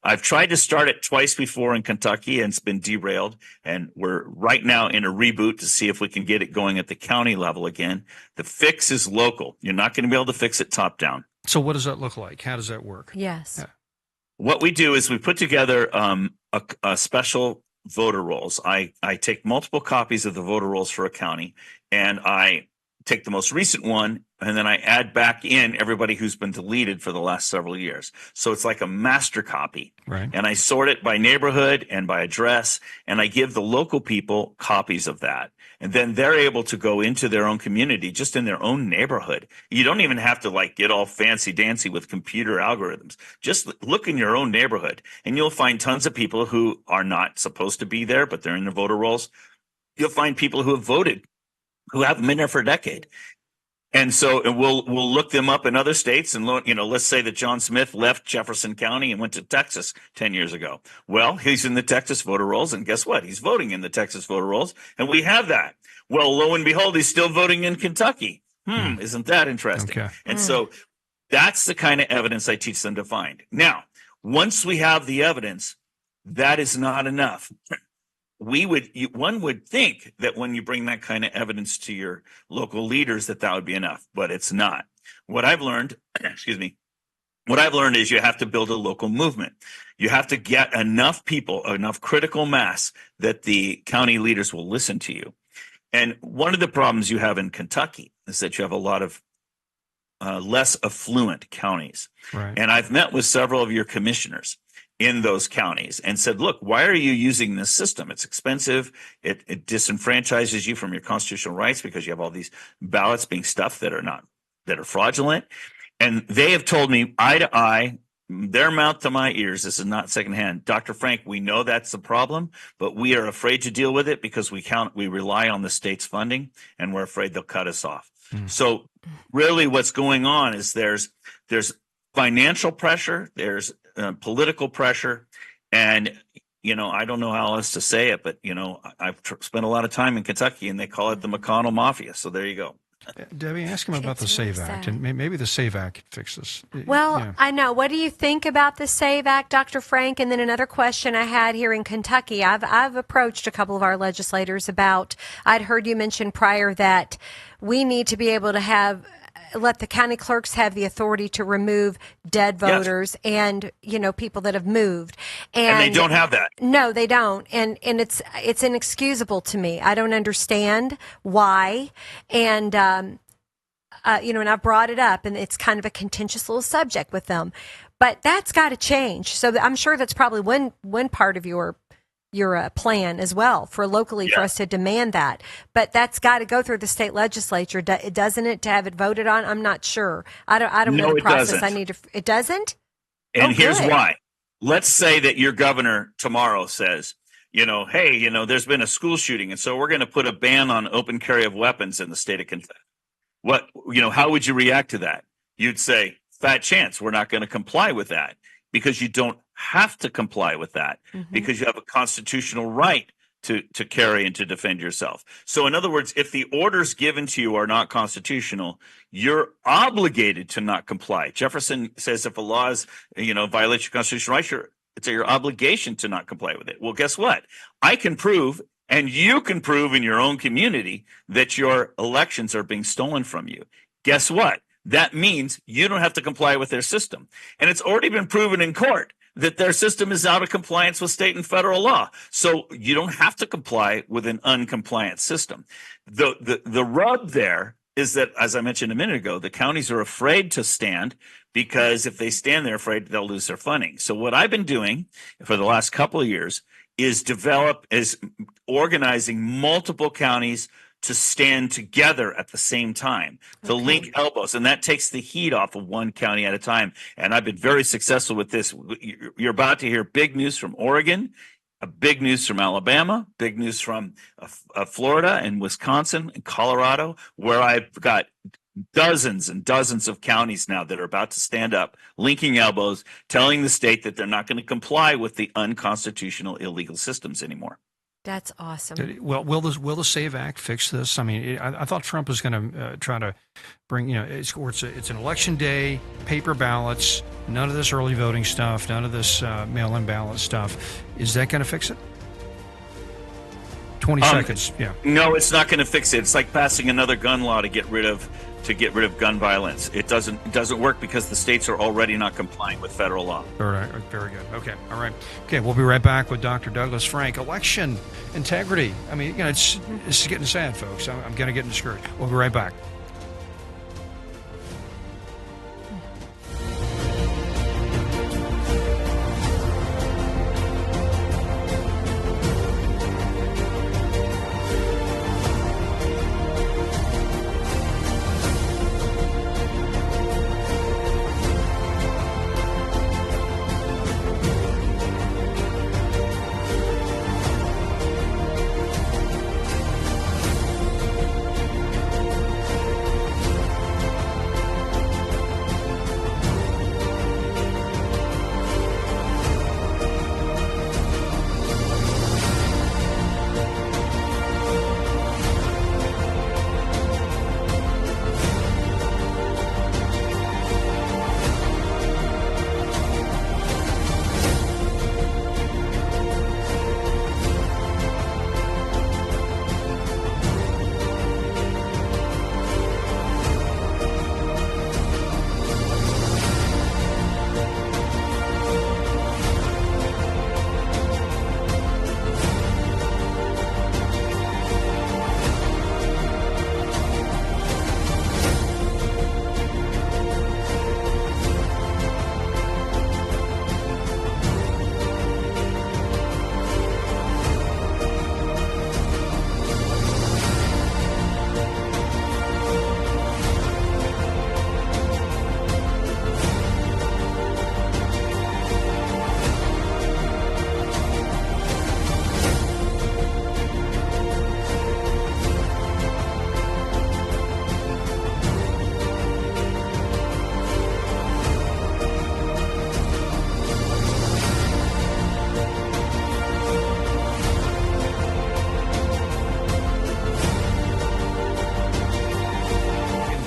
I've tried to start it twice before in Kentucky, and it's been derailed. And we're right now in a reboot to see if we can get it going at the county level again. The fix is local. You're not going to be able to fix it top down. So what does that look like? How does that work? Yes. Yeah. What we do is we put together a special voter rolls. I take multiple copies of the voter rolls for a county, and I take the most recent one, and then I add back in everybody who's been deleted for the last several years. So it's like a master copy. Right. And I sort it by neighborhood and by address, and I give the local people copies of that. And then they're able to go into their own community, just in their own neighborhood. You don't even have to get all fancy dancy with computer algorithms. Just look in your own neighborhood, and you'll find tons of people who are not supposed to be there, but they're in the voter rolls. You'll find people who have voted, who haven't been there for a decade. And so we'll look them up in other states, and let's say that John Smith left Jefferson County and went to Texas 10 years ago. Well, he's in the Texas voter rolls, and guess what? He's voting in the Texas voter rolls, and we have that. Well, lo and behold, he's still voting in Kentucky. Isn't that interesting? Okay. And so that's the kind of evidence I teach them to find. Now, once we have the evidence, that is not enough. One would think that when you bring that kind of evidence to your local leaders, that would be enough, but it's not. What I've learned, is you have to build a local movement. You have to get enough people, enough critical mass that the county leaders will listen to you. And one of the problems you have in Kentucky is that you have a lot of less affluent counties. Right. And I've met with several of your commissioners in those counties and said, look, why are you using this system? It's expensive. It disenfranchises you from your constitutional rights because you have all these ballots being stuffed that are fraudulent. And they have told me eye to eye, their mouth to my ears, this is not secondhand. Dr. Frank, we know that's the problem, but we are afraid to deal with it because we rely on the state's funding, and we're afraid they'll cut us off. So really what's going on is there's financial pressure, there's political pressure, and I don't know how else to say it, but I've spent a lot of time in Kentucky, and they call it the McConnell Mafia. So there you go. Debbie, ask him about the It's really SAVE Act, sad. and maybe the SAVE Act could fix this. Well, Yeah. I know. What do you think about the SAVE Act, Dr. Frank? And then another question I had here in Kentucky. I've approached a couple of our legislators about. I'd heard you mention prior that we need to be able to let the county clerks have the authority to remove dead Yes. voters and people that have moved, And they don't have that. No, they don't, and it's inexcusable to me. I don't understand why, and and I've brought it up, and it's kind of a contentious little subject with them, but that's got to change. So I'm sure that's probably one part of your plan as well for locally for us to demand that. But that's got to go through the state legislature, doesn't it, to have it voted on? I'm not sure. I don't know the process. Doesn't. It doesn't? And here's good. why. Let's say that your governor tomorrow says, hey, there's been a school shooting, and so we're going to put a ban on open carry of weapons in the state of Kentucky. How would you react to that? You'd say, fat chance, we're not going to comply with that, because you don't have to comply with that, because you have a constitutional right to carry and to defend yourself. So in other words, if the orders given to you are not constitutional, you're obligated to not comply. Jefferson says if a law is, violates your constitutional rights, it's your obligation to not comply with it. Well, guess what? I can prove, and you can prove in your own community, that your elections are being stolen from you. Guess what? That means you don't have to comply with their system. And it's already been proven in court that their system is out of compliance with state and federal law. So you don't have to comply with an uncompliant system. The rub there is that, as I mentioned a minute ago, the counties are afraid to stand, because if they stand, they're afraid they'll lose their funding. So what I've been doing for the last couple of years is organizing multiple counties to stand together at the same time, to link elbows. And that takes the heat off of one county at a time. And I've been very successful with this. You're about to hear big news from Oregon, big news from Alabama, big news from Florida and Wisconsin and Colorado, where I've got dozens and dozens of counties now that are about to stand up, linking elbows, telling the state that they're not going to comply with the unconstitutional illegal systems anymore. That's awesome. Well, will the SAVE Act fix this? I mean, I thought Trump was going to try to bring, it's an election day, paper ballots, none of this early voting stuff, none of this mail-in ballot stuff. Is that going to fix it? 20 seconds. Yeah. No, it's not going to fix it. It's like passing another gun law to get rid of gun violence. It doesn't work, because the states are already not complying with federal law. All right, very good. Okay, all right. Okay, we'll be right back with Dr. Douglas Frank. Election integrity. I mean, it's getting sad, folks. I'm going to get discouraged. We'll be right back.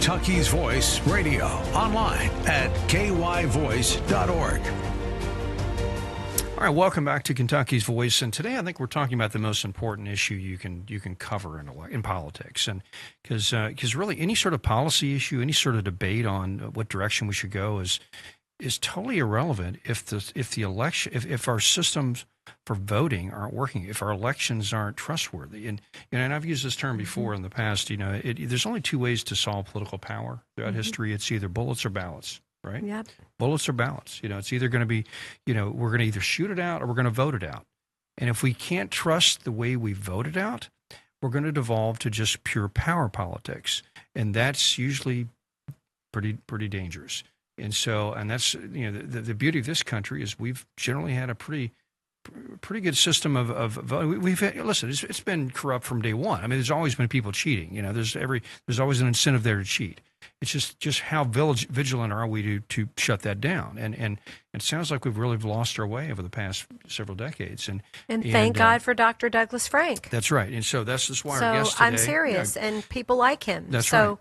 Kentucky's Voice Radio, online at kyvoice.org. All right, welcome back to Kentucky's Voice, and today I think we're talking about the most important issue you can cover in politics, and because really any sort of policy issue, any sort of debate on what direction we should go is totally irrelevant if our systems for voting aren't working, if our elections aren't trustworthy, and I've used this term before in the past. There's only two ways to solve political power throughout history. It's either bullets or ballots. Right? Yep. Bullets or ballots. It's either going to be, we're going to either shoot it out or we're going to vote it out. And if we can't trust the way we vote it out, we're going to devolve to just pure power politics. And that's usually pretty dangerous. And that's, the beauty of this country is we've generally had a pretty good system of voting. Listen, it's been corrupt from day one. I mean, there's always been people cheating. There's always an incentive there to cheat. It's just how vigilant are we to shut that down? And it sounds like we've really lost our way over the past several decades. And thank God for Dr. Douglas Frank. That's right. And so that's just why our guest today. today. I'm serious, and people like him. That's right.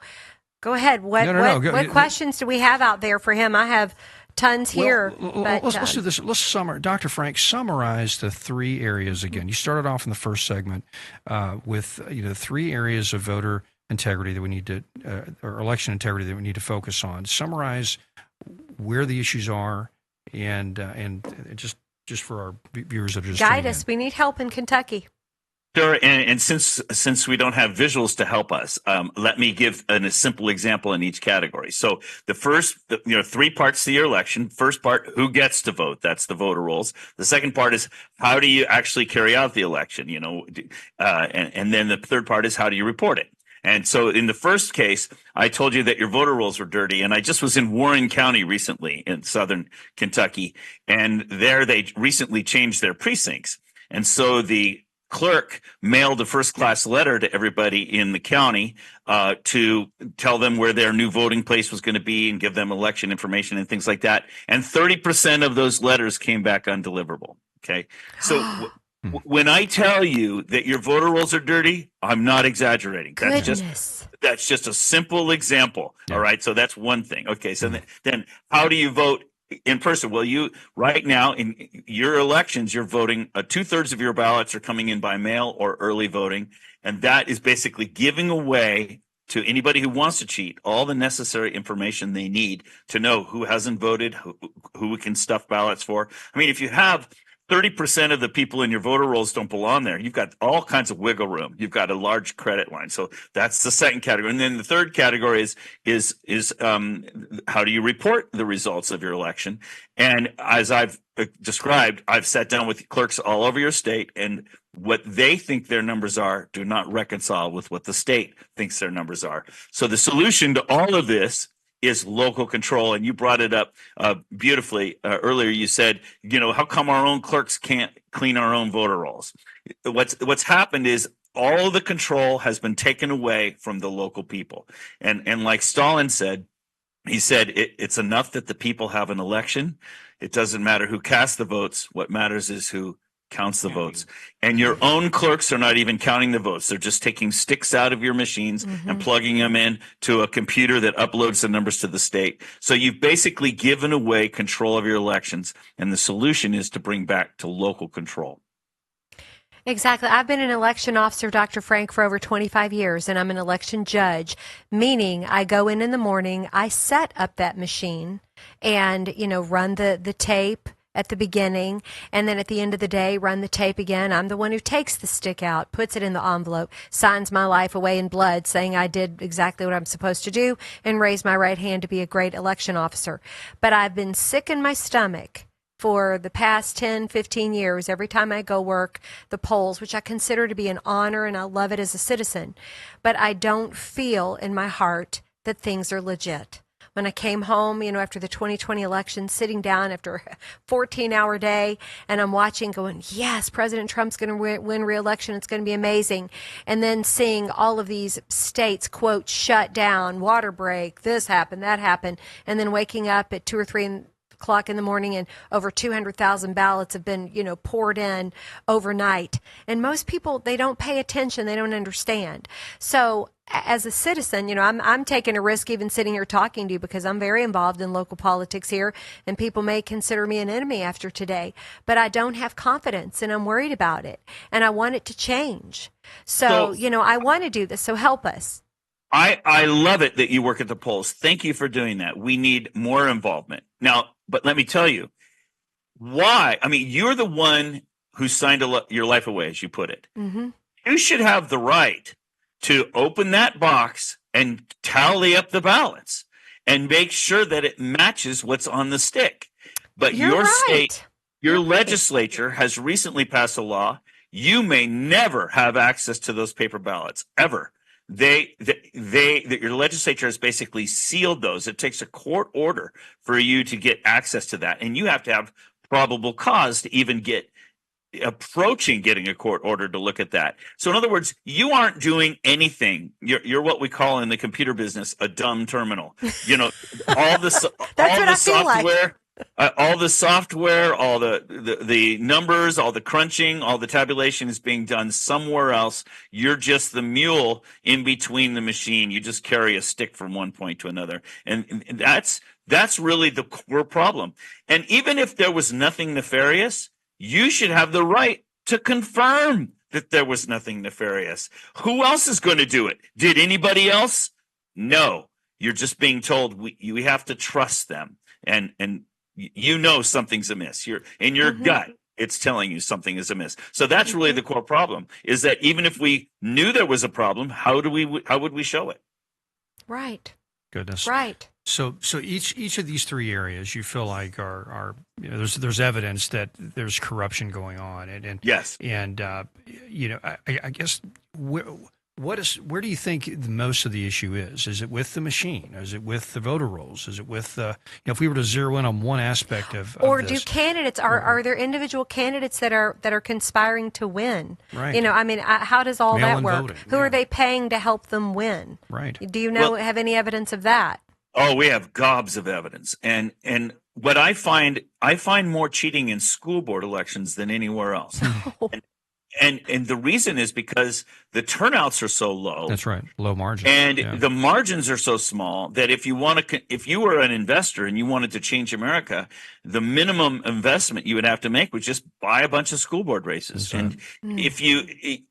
Go ahead. What questions do we have out there for him? I have tons here. Let's do this. Dr. Frank, summarize the three areas again. You started off in the first segment with three areas of voter integrity that we need to, or election integrity that we need to focus on. Summarize where the issues are, and just for our viewers that are just guide us. We need help in Kentucky. Sure, and since we don't have visuals to help us, let me give a simple example in each category. So the first, three parts to your election. First part, who gets to vote? That's the voter rolls. The second part is how do you actually carry out the election? And then the third part is how do you report it? And so in the first case, I told you that your voter rolls were dirty. And I just was in Warren County recently in southern Kentucky. And there they recently changed their precincts. And so the clerk mailed a first-class letter to everybody in the county to tell them where their new voting place was going to be and give them election information and things like that. And 30% of those letters came back undeliverable. Okay. So when I tell you that your voter rolls are dirty, I'm not exaggerating. That's just a simple example. Yeah. All right. So that's one thing. Okay. So then how do you vote in person? Well, right now in your elections, you're voting, 2/3 of your ballots are coming in by mail or early voting. And that is basically giving away to anybody who wants to cheat all the necessary information they need to know who hasn't voted, who we can stuff ballots for. I mean, if you have 30% of the people in your voter rolls don't belong there, you've got all kinds of wiggle room. You've got a large credit line. So that's the second category. And then the third category is how do you report the results of your election? And as I've described, I've sat down with clerks all over your state, and what they think their numbers are do not reconcile with what the state thinks their numbers are. So the solution to all of this is local control. And you brought it up beautifully earlier. You said, how come our own clerks can't clean our own voter rolls? What's happened is all the control has been taken away from the local people. And like Stalin said, he said, it's enough that the people have an election. It doesn't matter who casts the votes. What matters is who counts the votes. And your own clerks are not even counting the votes. They're just taking sticks out of your machines and plugging them in to a computer that uploads the numbers to the state. So you've basically given away control of your elections. And the solution is to bring back to local control. Exactly. I've been an election officer, Dr. Frank, for over 25 years, and I'm an election judge, meaning I go in the morning, I set up that machine and, run the tape at the beginning, and then at the end of the day, run the tape again. I'm the one who takes the stick out, puts it in the envelope, signs my life away in blood, saying I did exactly what I'm supposed to do, and raise my right hand to be a great election officer. But I've been sick in my stomach for the past 10, 15 years, every time I go work the polls, which I consider to be an honor, and I love it as a citizen. But I don't feel in my heart that things are legit. When I came home, after the 2020 election, sitting down after a 14-hour day, and I'm watching going, yes, President Trump's going to win re-election. It's going to be amazing. And then seeing all of these states, quote, shut down, water break, this happened, that happened, and then waking up at 2 or 3 o'clock in the morning, and over 200,000 ballots have been, poured in overnight. And most people, they don't pay attention. They don't understand. So as a citizen, I'm taking a risk even sitting here talking to you because I'm very involved in local politics here, and people may consider me an enemy after today, but I don't have confidence and I'm worried about it and I want it to change. So I want to do this. So help us. I love it that you work at the polls. Thank you for doing that. We need more involvement. Now, but let me tell you why. I mean, you're the one who signed your life away, as you put it. Mm-hmm. You should have the right to open that box and tally up the ballots and make sure that it matches what's on the stick. But your state, your legislature has recently passed a law. You may never have access to those paper ballots, ever. Your legislature has basically sealed those. It takes a court order for you to get access to that. And you have to have probable cause to even get approaching getting a court order to look at that. So in other words, you aren't doing anything. You're what we call in the computer business a dumb terminal. All the software. All the software, all the numbers, all the crunching, all the tabulation is being done somewhere else. You're just the mule in between the machine. You just carry a stick from one point to another. And that's really the core problem. And even if there was nothing nefarious, you should have the right to confirm that there was nothing nefarious. Who else is going to do it? Did anybody else? No. You're just being told we have to trust them. And something's amiss. You're in your gut. It's telling you something is amiss. So that's really the core problem, is that even if we knew there was a problem, how would we show it? Right. Goodness. Right. So each of these three areas you feel like are there's evidence that there's corruption going on, and yes, and I guess where do you think most of the issue is? Is it with the machine? Is it with the voter rolls? Is it with if we were to zero in on one aspect of or this, do candidates are there individual candidates that are conspiring to win? Right. How does all Mail-in that work? voting, Who are they paying to help them win? Right. Do you have any evidence of that? Oh, we have gobs of evidence, and what I find more cheating in school board elections than anywhere else. And the reason is because the turnouts are so low. That's right, low margins, and the margins are so small that if you were an investor and you wanted to change America, the minimum investment you would have to make was just buy a bunch of school board races. Right.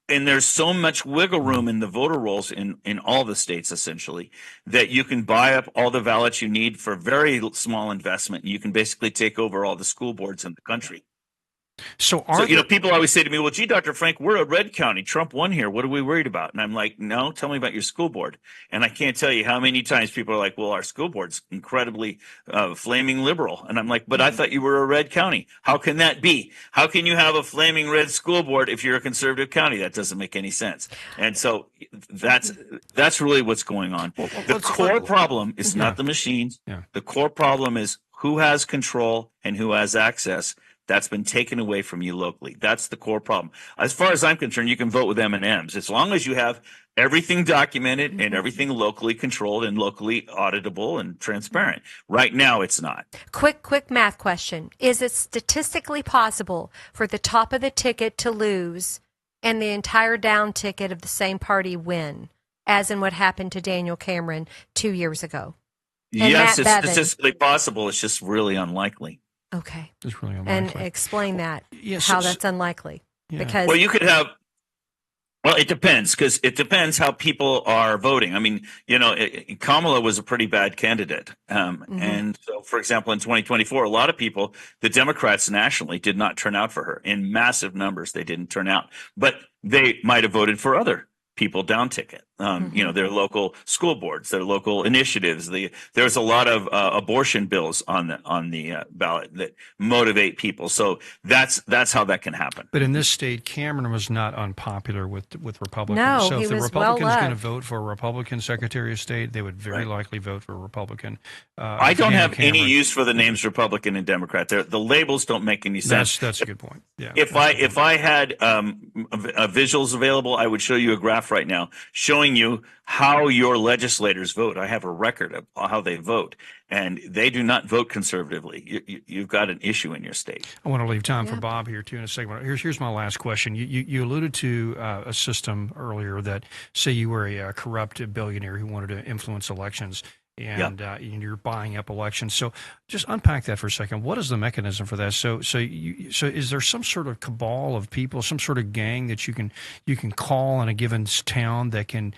And there's so much wiggle room in the voter rolls in all the states essentially that you can buy up all the ballots you need for very small investment. You can basically take over all the school boards in the country. So people always say to me, well, gee, Dr. Frank, we're a red county. Trump won here. What are we worried about? And I'm like, no, tell me about your school board. And I can't tell you how many times people are like, well, our school board's incredibly flaming liberal. And I'm like, but I thought you were a red county. How can that be? How can you have a flaming red school board if you're a conservative county? That doesn't make any sense. And so that's really what's going on. The core problem is not the machines. Yeah. The core problem is who has control and who has access. That's been taken away from you locally. That's the core problem. As far as I'm concerned, you can vote with M&Ms as long as you have everything documented and everything locally controlled and locally auditable and transparent. Right now, it's not. Quick math question. Is it statistically possible for the top of the ticket to lose and the entire down ticket of the same party win, as in what happened to Daniel Cameron 2 years ago? And yes, Matt it's Bevin. Statistically possible. It's just really unlikely. Okay. It's really unlikely. And explain that, Yes, how that's unlikely. Yeah. Because Well, you could have. Well, it depends, because it depends how people are voting. I mean, Kamala was a pretty bad candidate. And so, for example, in 2024, a lot of people, the Democrats nationally did not turn out for her. In massive numbers, they didn't turn out. But they might have voted for other people down ticket. Their local school boards, their local initiatives. There's a lot of abortion bills on the ballot that motivate people. So that's how that can happen. But in this state, Cameron was not unpopular with Republicans. No, so he if the was Republicans well-loved. going to vote for a Republican Secretary of State, they would very likely vote for a Republican. I don't have Cameron. any use for the names Republican and Democrat. The labels don't make any sense. That's a good point. Yeah. If I had visuals available, I would show you a graph right now showing showing you how your legislators vote. I have a record of how they vote, and they do not vote conservatively. You've got an issue in your state. I want to leave time for Bob here too in a second. Here's my last question. You alluded to a system earlier that, say you were a corrupt billionaire who wanted to influence elections, and you're buying up elections. So just unpack that for a second. What is the mechanism for that? So is there some sort of cabal of people, some sort of gang that you can call in a given town that can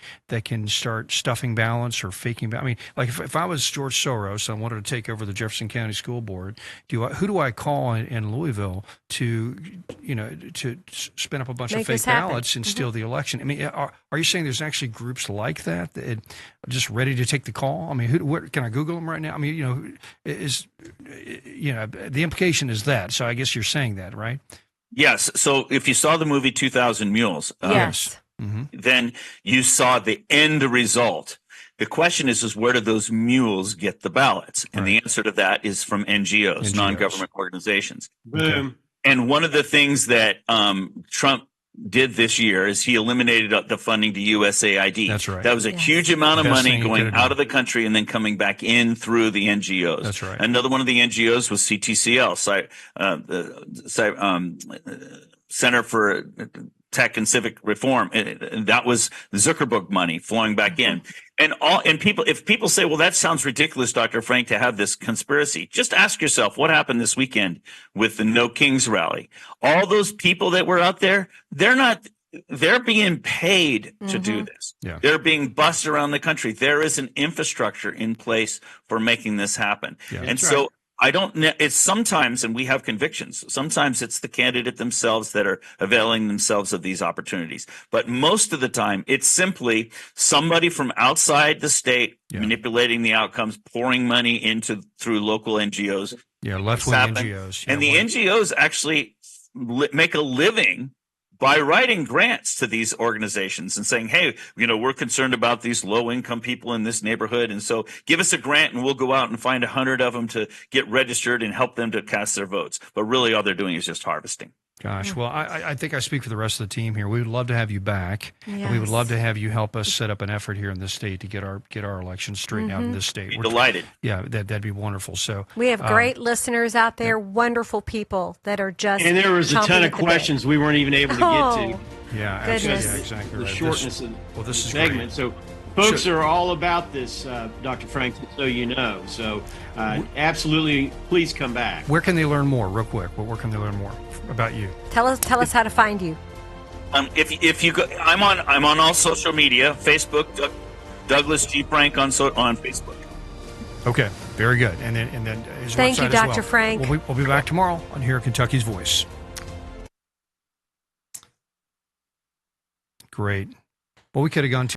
start stuffing ballots or faking ballots? I mean, like if I was George Soros and I wanted to take over the Jefferson County School Board, who do I call in Louisville to spin up a bunch of fake ballots and steal the election? I mean, are you saying there's actually groups like that just ready to take the call? I mean, can I Google them right now? I mean, the implication is that. So I guess you're saying that, right? Yes. So if you saw the movie 2000 Mules, yes, then you saw the end result. The question is where do those mules get the ballots? And the answer to that is from NGOs, non-government organizations. Boom. Okay. And one of the things that Trump did this year is he eliminated the funding to USAID. That's right. That was a huge amount of money going out of the country and then coming back in through the NGOs. That's right. Another one of the NGOs was CTCL, Center for Tech and Civic Reform. And that was Zuckerberg money flowing back in. And if people say, well, that sounds ridiculous, Dr. Frank, to have this conspiracy, just ask yourself what happened this weekend with the No Kings rally. All those people that were out there, they're being paid to do this. Yeah. They're being bussed around the country. There is an infrastructure in place for making this happen. Yeah. And so I don't know. It's sometimes, and we have convictions, sometimes it's the candidate themselves that are availing themselves of these opportunities. But most of the time, it's simply somebody from outside the state manipulating the outcomes, pouring money through local NGOs. Yeah, left-wing NGOs. And the NGOs actually make a living by writing grants to these organizations and saying, hey, we're concerned about these low-income people in this neighborhood, and so give us a grant and we'll go out and find 100 of them to get registered and help them to cast their votes. But really all they're doing is just harvesting. Gosh, well, I think I speak for the rest of the team here. We would love to have you back. Yes. And we would love to have you help us set up an effort here in this state to get our elections straightened out in this state. We're delighted. Yeah, that'd be wonderful. So we have great listeners out there, wonderful people that are just. And there was a ton of questions we weren't even able to get to. Yeah, goodness. Yeah, exactly. The right. shortness of the segment. Great. So folks are all about this, Dr. Frank, so you know. So absolutely, please come back. Where can they learn more, real quick? Where can they learn more about you? Tell us how to find you. If you go, I'm on all social media, Facebook, Douglas G. Frank on Facebook. Okay, very good. And then his Thank website you, Dr. as well. Frank. We'll be back tomorrow on Here Kentucky's Voice. Great. Well, we could have gone